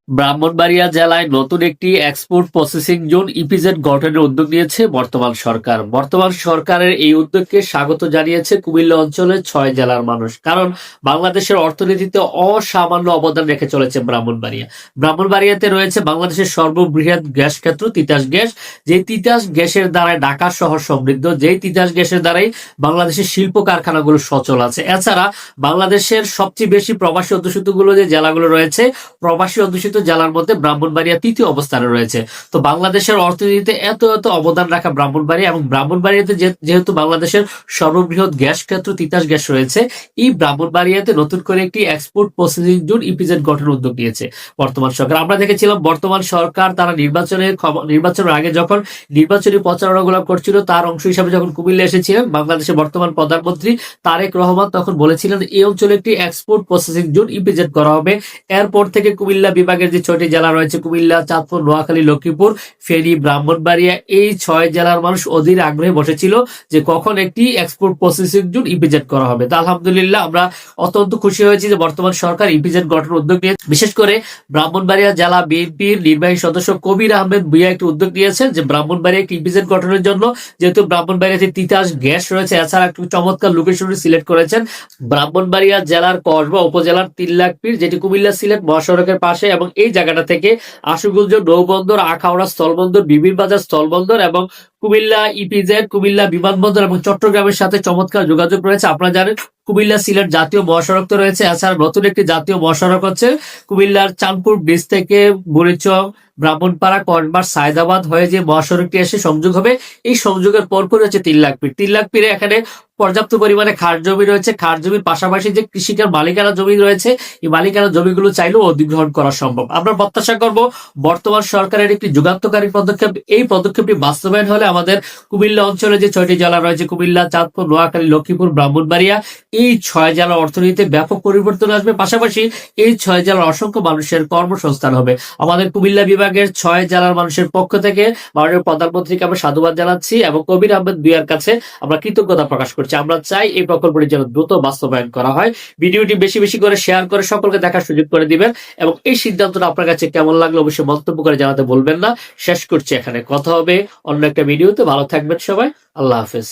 ব্রাহ্মণবাড়িয়া জেলায় নতুন একটি এক্সপোর্ট প্রসেসিং জোন ইপিজেড গঠনের উদ্যোগ নিয়েছে বর্তমান সরকার। বর্তমান সরকারের এই উদ্যোগকে স্বাগত জানিয়েছে কুমিল্লা অঞ্চলের 6 জেলার মানুষ। কারণ বাংলাদেশের অর্থনীতিতে অসামান্য অবদান রেখে চলেছে ব্রাহ্মণবাড়িয়া। ব্রাহ্মণবাড়িয়াতে রয়েছে বাংলাদেশের সর্ববৃহৎ গ্যাস ক্ষেত্র তিতাস গ্যাস, যে তিতাস গ্যাসের দ্বারাই ঢাকা শহর সমৃদ্ধ, যেই তিতাস গ্যাসের দ্বারাই বাংলাদেশের শিল্প কারখানাগুলো সচল আছে। এছাড়া বাংলাদেশের সবচেয়ে বেশি প্রবাসী অধ্যুষিত যে জেলাগুলো রয়েছে, প্রবাসী অধ্যুষিত জেলার মধ্যে ব্রাহ্মণবাড়িয়া তৃতীয় অবস্থানে রয়েছে। তো বাংলাদেশের অর্থনীতিতে এত এত অবদান রাখা ব্রাহ্মণবাড়িয়া, এবং ব্রাহ্মণবাড়িয়াতে যেহেতু বাংলাদেশের সর্ববৃহৎ গ্যাস ক্ষেত্র তিতাস গ্যাস রয়েছে, এই ব্রাহ্মণবাড়িয়াতে নতুন করে একটি এক্সপোর্ট প্রসেসিং জোন ইপিজেড গঠনের উদ্যোগ নিয়েছে বর্তমান সরকার। আমরা দেখেছিলাম বর্তমান সরকার তারা নির্বাচনের আগে যখন নির্বাচনী প্রচারণাগুলো করছিল, তার অংশ হিসাবে যখন কুমিল্লা এসেছিলেন বাংলাদেশের বর্তমান প্রধানমন্ত্রী তারেক রহমান, তখন বলেছিলেন এই অঞ্চলে একটি এক্সপোর্ট প্রসেসিং জোন ইপিজেড করা হবে। এরপর থেকে কুমিল্লা বিভাগের যে 6টি জেলা রয়েছে, কুমিল্লা, চাঁদপুর, নোয়াখালী, লক্ষ্মীপুর, ফেনী, ব্রাহ্মণবাড়িয়া, এই 6 জেলার মানুষ অধীর আগ্রহে বসেছিল যে কখন একটি এক্সপোর্ট প্রসেসিং জোন ইপিজেড করা হবে। তো আলহামদুলিল্লাহ আমরা অত্যন্ত খুশি হয়েছি যে বর্তমান সরকার ইপিজেড গঠনের উদ্যোগ নিয়ে, বিশেষ করে ব্রাহ্মণবাড়িয়া জেলা বিএনপির নির্বাহী সদস্য কবির আহমেদ ভুইয়া একটি উদ্যোগ নিয়েছেন যে ব্রাহ্মণবাড়িয়া একটি ইপিজেড গঠনের জন্য, যেহেতু ব্রাহ্মণবাড়িয়াতে তিতাস গ্যাস রয়েছে, এছাড়া একটু চমৎকার লোকেশন সিলেক্ট করেছেন ব্রাহ্মণবাড়িয়া জেলার কসবা উপজেলার তিল্লাকপীর, যেটি কুমিল্লা সিলেট মহাসড়কের পাশে, এবং এই জায়গাটা থেকে আশুগঞ্জ নৌবন্দর, আখাউড়া স্থলবন্দর, বিবির বাজার স্থলবন্দর এবং কুমিল্লা ইপিজেড, কুমিল্লা বিমানবন্দর এবং চট্টগ্রামের সাথে চমৎকার যোগাযোগ রয়েছে। আপনারা জানেন কুমিল্লা সিলেট জাতীয় মহাসড়ক তো রয়েছে, এছাড়া নতুন একটি জাতীয় মহাসড়ক হচ্ছে কুমিল্লার চাঁদপুর ব্রিজ থেকে বুড়িচং, ব্রাহ্মণপাড়া, কসবার, সায়দাবাদ হয়ে যে মহাসড়কটি এসে সংযোগ হবে, এই সংযোগের পরপর হচ্ছে তিল্লাকপীরে এখানে পর্যাপ্ত পরিমাণে খাস জমি রয়েছে। খাস জমির পাশাপাশি যে কৃষিকার মালিকানা জমি রয়েছে, এই মালিকানা জমিগুলো চাইলেও অধিগ্রহণ করা সম্ভব। আমরা প্রত্যাশা করব বর্তমান সরকারের একটি যুগান্তকারী পদক্ষেপ, এই পদক্ষেপটি বাস্তবায়ন হলে আমাদের কুমিল্লা অঞ্চলে যে 6টি জেলা রয়েছে, কুমিল্লা, চাঁদপুর, নোয়াখালী, লক্ষ্মীপুর, ব্রাহ্মণবাড়িয়া, এই 6 জেলার অর্থনীতিতে ব্যাপক পরিবর্তন আসবে। পাশাপাশি এই 6 জেলার অসংখ্য মানুষের কর্মসংস্থান হবে। আমাদের কুমিল্লা বিভাগের 6 জেলার মানুষের পক্ষ থেকে মাননীয় প্রধানমন্ত্রীকে আমরা সাধুবাদ জানাচ্ছি এবং কবির আহমেদ ভুইয়ার কাছে আমরা কৃতজ্ঞতা প্রকাশ করছি। আমরা চাই এই প্রকল্পটি যেন দ্রুত বাস্তবায়ন করা হয়। ভিডিওটি বেশি বেশি করে শেয়ার করে সকলকে দেখার সুযোগ করে দিবেন, এবং এই সিদ্ধান্তটা আপনার কাছে কেমন লাগলো অবশ্যই মন্তব্য করে জানাতে বলবেন না। শেষ করছি এখানে, কথা হবে অন্য একটা ভিডিওতে। ভালো থাকবেন সবাই, আল্লাহ হাফেজ।